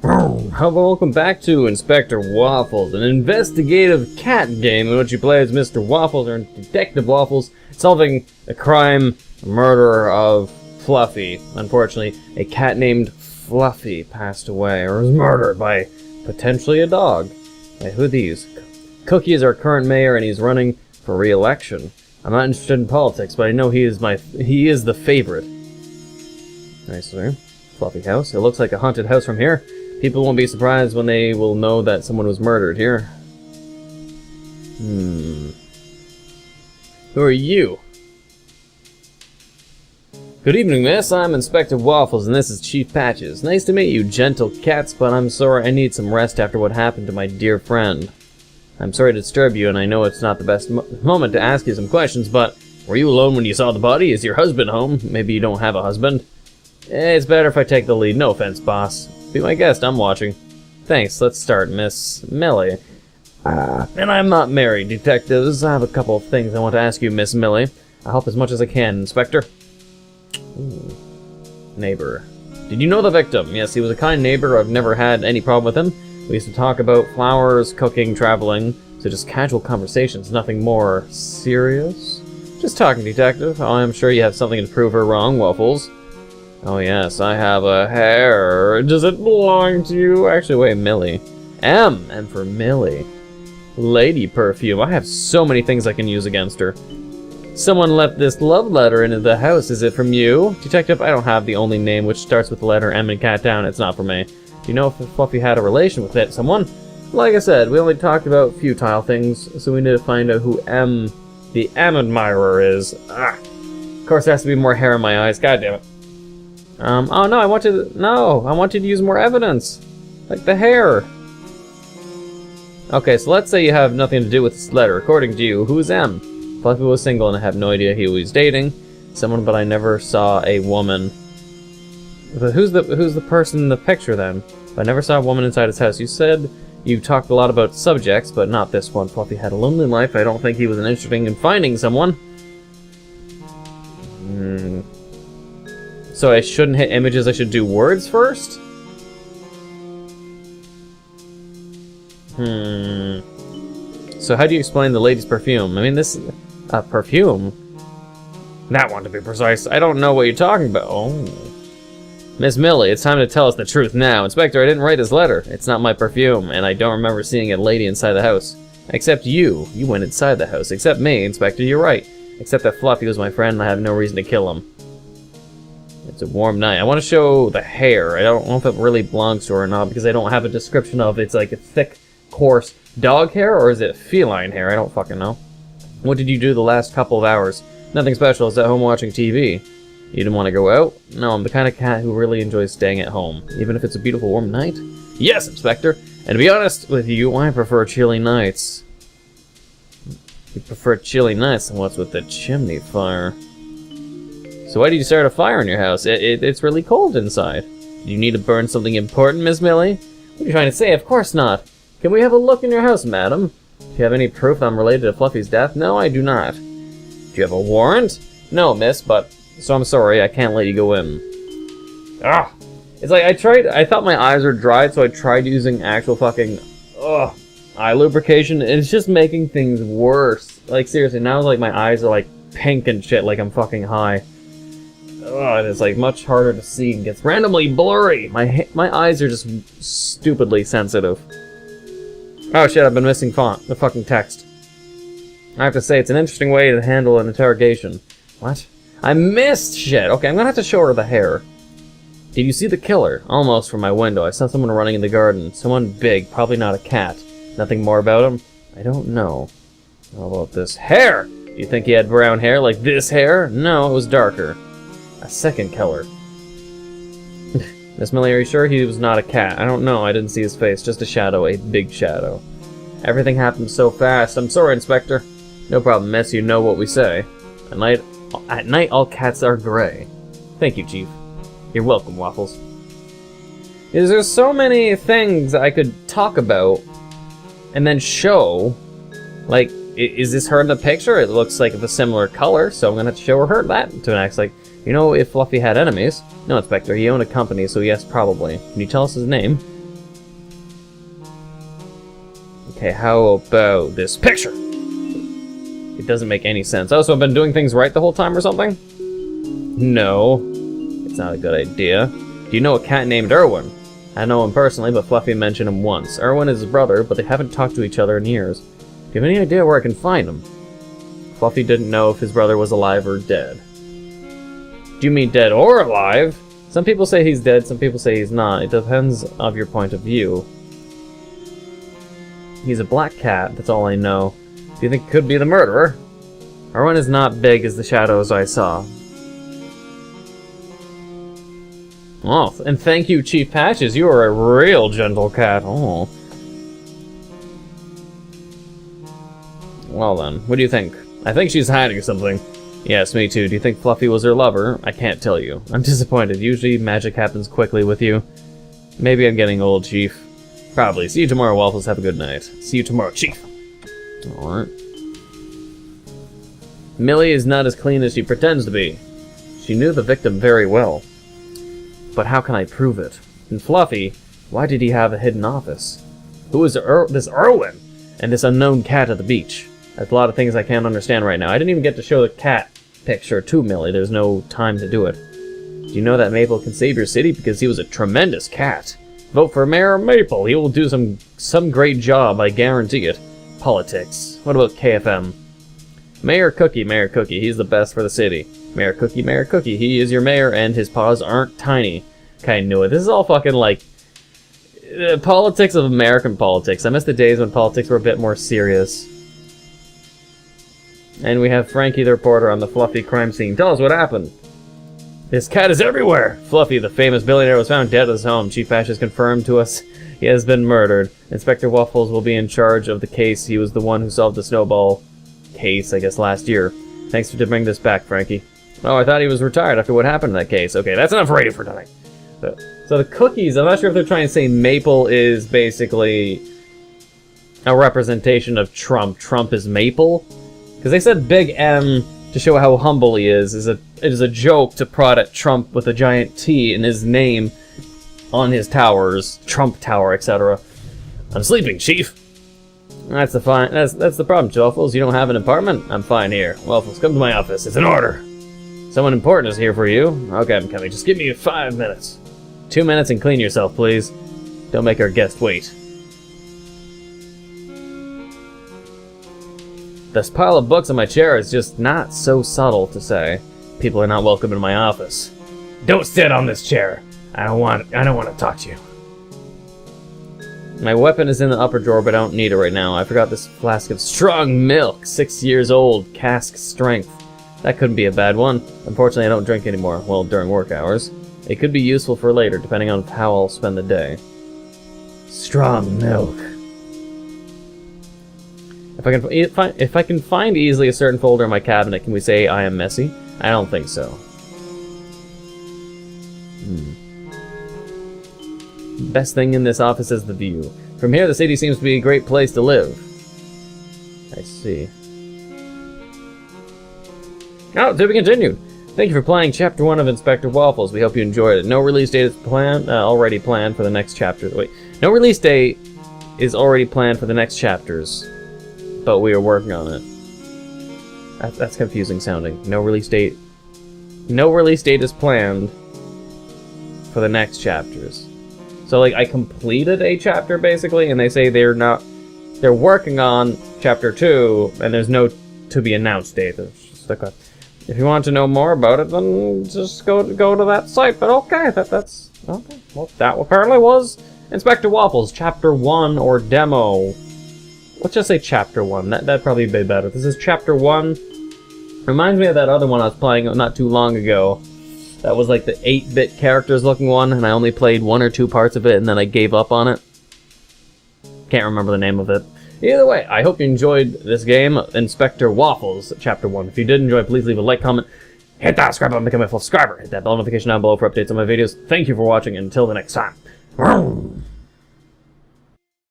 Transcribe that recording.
Hello, welcome back to Inspector Waffles, an investigative cat game in which you play as Mr. Waffles or Detective Waffles, solving a crime, a murder of Fluffy. Unfortunately, a cat named Fluffy passed away, or was murdered by potentially a dog. Hey, who are these? Cookie is our current mayor, and he's running for re-election. I'm not interested in politics, but I know he is the favorite. Nice there. Fluffy house. It looks like a haunted house from here. People won't be surprised when they will know that someone was murdered here. Who are you? Good evening, miss. I'm Inspector Waffles, and this is Chief Patches. Nice to meet you, gentle cats, but I'm sorry I need some rest after what happened to my dear friend. I'm sorry to disturb you, and I know it's not the best moment to ask you some questions, but were you alone when you saw the body? Is your husband home? Maybe you don't have a husband? It's better if I take the lead. No offense, boss. Be my guest, I'm watching. Thanks, let's start, Miss Millie. And I'm not married, detectives. I have a couple of things I want to ask you, Miss Millie. I'll help as much as I can, Inspector. Ooh. Neighbor. Did you know the victim? Yes, he was a kind neighbor. I've never had any problem with him. We used to talk about flowers, cooking, traveling, so just casual conversations, nothing more serious. Just talking, detective. Oh, I'm sure you have something to prove her wrong, Waffles. Oh yes, I have a hair. Does it belong to you? Actually, wait, Millie. M for Millie. Lady perfume. I have so many things I can use against her. Someone left this love letter into the house. Is it from you? Detective, I don't have the only name which starts with the letter M and cat down. It's not for me. Do you know if Fluffy had a relation with someone? Like I said, we only talked about futile things, so we need to find out who the M admirer is. Of course, there has to be more hair in my eyes. God damn it. Oh no, I wanted to use more evidence. Like the hair. Okay, so let's say you have nothing to do with this letter. According to you, who's M? Fluffy was single and I have no idea who he was dating. Someone, but I never saw a woman. But who's the person in the picture then? I never saw a woman inside his house. You said you talked a lot about subjects, but not this one. Fluffy had a lonely life. I don't think he was interested in finding someone. So I shouldn't hit images, I should do words first? So how do you explain the lady's perfume? I mean, this... perfume? That one, to be precise. I don't know what you're talking about. Oh. Miss Millie, it's time to tell us the truth now. Inspector, I didn't write this letter. It's not my perfume, and I don't remember seeing a lady inside the house. Except you. You went inside the house. Except me, Inspector, you're right. Except that Fluffy was my friend and I have no reason to kill him. It's a warm night. I want to show the hair. I don't know if it really belongs to her or not because I don't have a description of it's like a thick, coarse dog hair or is it feline hair? I don't fucking know. What did you do the last couple of hours? Nothing special. I was at home watching TV. You didn't want to go out? No, I'm the kind of cat who really enjoys staying at home, even if it's a beautiful warm night. Yes, Inspector. And to be honest with you, I prefer chilly nights. You prefer chilly nights than what's with the chimney fire. So why did you start a fire in your house? It's really cold inside. Do you need to burn something important, Miss Millie? What are you trying to say? Of course not. Can we have a look in your house, madam? Do you have any proof I'm related to Fluffy's death? No, I do not. Do you have a warrant? No, miss, but... So I'm sorry, I can't let you go in. Ah! It's like, I thought my eyes were dried, so I tried using actual fucking... eye lubrication, and it's just making things worse. Like, seriously, now like my eyes are like pink and shit, like I'm fucking high. And it's like much harder to see and gets randomly blurry. My eyes are just stupidly sensitive. Oh shit, I've been missing the fucking text. I have to say, it's an interesting way to handle an interrogation. What? I missed shit! Okay, I'm gonna have to show her the hair. Did you see the killer? Almost from my window. I saw someone running in the garden. Someone big, probably not a cat. Nothing more about him? I don't know. How about this hair? Do you think he had brown hair like this hair? No, it was darker. A second killer. Miss Millie, are you sure he was not a cat? I don't know, I didn't see his face. Just a shadow, a big shadow. Everything happened so fast. I'm sorry, Inspector. No problem, miss, you know what we say. At night, all cats are gray. Thank you, Chief. You're welcome, Waffles. There's so many things I could talk about and then show. Like, is this her in the picture? It looks like of a similar color, so I'm gonna have to show her that to next. Like, you know if Fluffy had enemies? No, Inspector, he owned a company, so yes, probably. Can you tell us his name? Okay, how about this picture? It doesn't make any sense. Oh, so I've been doing things right the whole time or something? No. It's not a good idea. Do you know a cat named Erwin? I know him personally, but Fluffy mentioned him once. Erwin is his brother, but they haven't talked to each other in years. Do you have any idea where I can find him? Fluffy didn't know if his brother was alive or dead. Do you mean dead or alive? Some people say he's dead, some people say he's not. It depends of your point of view. He's a black cat, that's all I know. Do you think he could be the murderer? Erwin is not big as the shadows I saw. Oh, and thank you, Chief Patches. You are a real gentle cat. Oh. Well then, what do you think? I think she's hiding something. Yes, me too. Do you think Fluffy was her lover? I can't tell you. I'm disappointed. Usually magic happens quickly with you. Maybe I'm getting old, Chief. Probably. See you tomorrow, Waffles. Have a good night. See you tomorrow, Chief. Alright. Millie is not as clean as she pretends to be. She knew the victim very well. But how can I prove it? And Fluffy, why did he have a hidden office? Who is this Erwin? And this unknown cat at the beach? There's a lot of things I can't understand right now. I didn't even get to show the cat picture to Millie. There's no time to do it. Do you know that Maple can save your city? Because he was a tremendous cat. Vote for Mayor Maple. He will do some great job, I guarantee it. Politics. What about KFM? Mayor Cookie. He's the best for the city. Mayor Cookie, he is your mayor, and his paws aren't tiny. Okay, I knew it. This is all fucking, like, politics of American politics. I miss the days when politics were a bit more serious. And we have Frankie the reporter on the Fluffy crime scene. Tell us what happened. This cat is everywhere! Fluffy, the famous billionaire, was found dead at his home. Chief Ash has confirmed to us he has been murdered. Inspector Waffles will be in charge of the case. He was the one who solved the snowball case, I guess, last year. Thanks for bringing this back, Frankie. Oh, I thought he was retired after what happened in that case. Okay, that's enough radio for tonight. So the cookies, I'm not sure if they're trying to say Maple is basically a representation of Trump. Trump is Maple? Because they said Big M to show how humble he is. It is a joke to prod at Trump with a giant T in his name on his towers. Trump Tower, etc. I'm sleeping, Chief. That's the problem, Waffles. You don't have an apartment? I'm fine here. Waffles, come to my office. It's an order. Someone important is here for you. Okay, I'm coming. Just give me 5 minutes. 2 minutes and clean yourself, please. Don't make our guest wait. This pile of books on my chair is just not so subtle to say. People are not welcome in my office. Don't sit on this chair. I don't want to talk to you. My weapon is in the upper drawer, but I don't need it right now. I forgot this flask of strong milk, 6 years old, cask strength. That couldn't be a bad one. Unfortunately, I don't drink anymore. Well, during work hours. It could be useful for later, depending on how I'll spend the day. Strong milk. If I can find easily a certain folder in my cabinet, can we say I am messy? I don't think so. Best thing in this office is the view. From here, the city seems to be a great place to live. I see. Oh, to be continued. Thank you for playing Chapter 1 of Inspector Waffles. We hope you enjoyed it. No release date is already planned for the next chapter. Wait, no release date is already planned for the next chapters, but we are working on it. That's confusing sounding. No release date is planned for the next chapters. So, like, I completed a chapter, basically, and they say they're working on Chapter 2, and there's no to-be-announced date. It's just like if you want to know more about it, then just go to that site. But okay, that's okay. Well, that apparently was Inspector Waffles, Chapter 1, or Demo. Let's just say Chapter 1. That'd probably be better. This is Chapter 1. Reminds me of that other one I was playing not too long ago. That was like the 8-bit characters looking one, and I only played 1 or 2 parts of it, and then I gave up on it. Can't remember the name of it. Either way, I hope you enjoyed this game, Inspector Waffles, Chapter 1. If you did enjoy, please leave a like, comment, hit that subscribe button, become a full subscriber, hit that bell notification down below for updates on my videos. Thank you for watching, and until the next time.